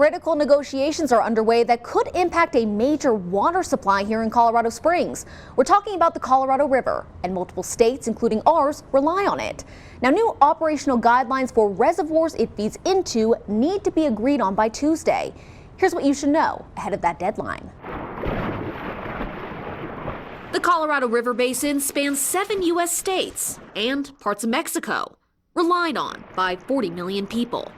critical negotiations are underway that could impact a major water supply here in Colorado Springs. We're talking about the Colorado River, and multiple states, including ours, rely on it. Now, new operational guidelines for reservoirs it feeds into need to be agreed on by Tuesday. Here's what you should know ahead of that deadline. The Colorado River Basin spans 7 U.S. states and parts of Mexico, relied on by 40 million people.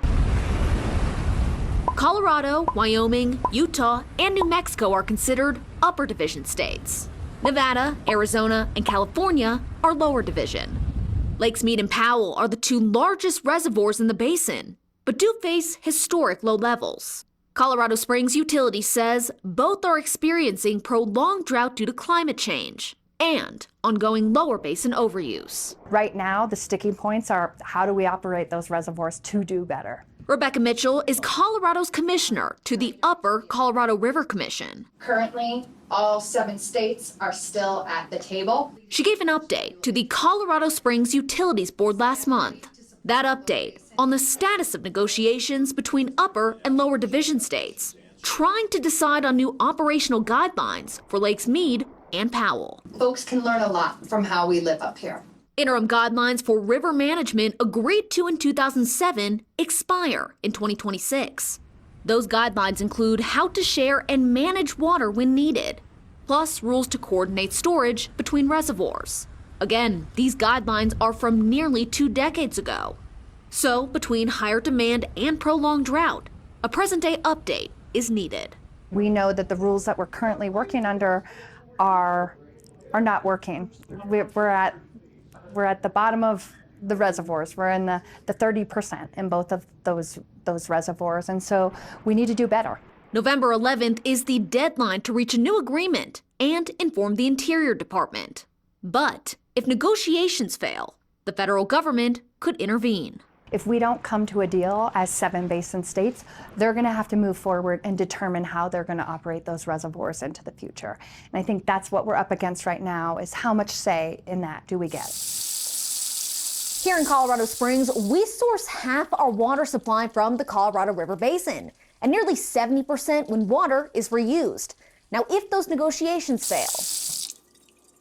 Colorado, Wyoming, Utah, and New Mexico are considered upper division states. Nevada, Arizona, and California are lower division. Lakes Mead and Powell are the two largest reservoirs in the basin, but do face historic low levels. Colorado Springs Utilities says both are experiencing prolonged drought due to climate change and ongoing lower basin overuse. Right now, the sticking points are how do we operate those reservoirs to do better? Rebecca Mitchell is Colorado's commissioner to the Upper Colorado River Commission. Currently, all 7 states are still at the table. She gave an update to the Colorado Springs Utilities Board last month. That update on the status of negotiations between upper and lower division states, trying to decide on new operational guidelines for Lakes Mead and Powell. Folks can learn a lot from how we live up here. Interim guidelines for river management agreed to in 2007 expire in 2026. Those guidelines include how to share and manage water when needed, plus rules to coordinate storage between reservoirs. Again, these guidelines are from nearly 2 decades ago. So, between higher demand and prolonged drought, a present-day update is needed. We know that the rules that we're currently working under are not working. We're at the bottom of the reservoirs. We're in the 30% in both of those reservoirs, and so we need to do better. November 11th is the deadline to reach a new agreement and inform the Interior Department. But if negotiations fail, the federal government could intervene. If we don't come to a deal as 7 basin states, they're going to have to move forward and determine how they're going to operate those reservoirs into the future. And I think that's what we're up against right now, is how much say in that do we get? Here in Colorado Springs, we source half our water supply from the Colorado River Basin, and nearly 70% when water is reused. Now, if those negotiations fail,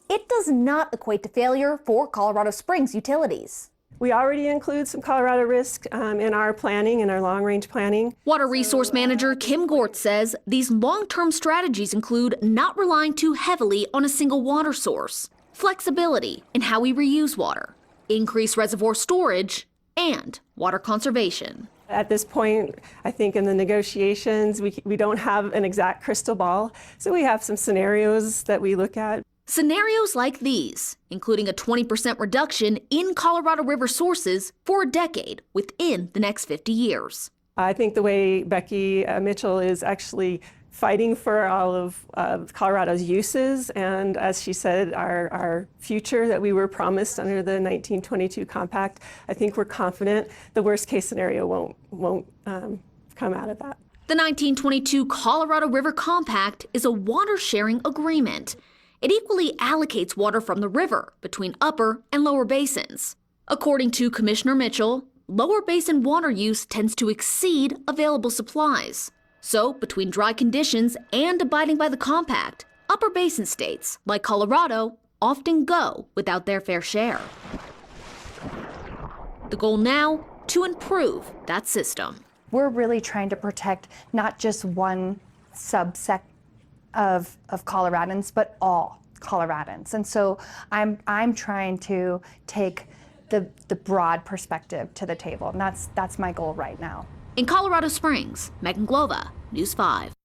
it does not equate to failure for Colorado Springs Utilities. We already include some Colorado risk in our planning, in our long-range planning. Water Resource Manager Kim Gort says these long-term strategies include not relying too heavily on a single water source, flexibility in how we reuse water, increase reservoir storage, and water conservation. At this point, I think in the negotiations, we don't have an exact crystal ball, so we have some scenarios that we look at. Scenarios like these, including a 20% reduction in Colorado River sources for a decade within the next 50 years. I think the way Becky Mitchell is actually fighting for all of Colorado's uses, and as she said, our future that we were promised under the 1922 compact, I think we're confident the worst case scenario won't come out of that. The 1922 Colorado River Compact is a water sharing agreement. It equally allocates water from the river between upper and lower basins. According to Commissioner Mitchell, lower basin water use tends to exceed available supplies. So, between dry conditions and abiding by the compact, upper basin states, like Colorado, often go without their fair share. The goal now, to improve that system. We're really trying to protect not just one subset of Coloradans, but all Coloradans. And so I'm trying to take the broad perspective to the table, and that's my goal right now. In Colorado Springs, Megan Glova, News 5.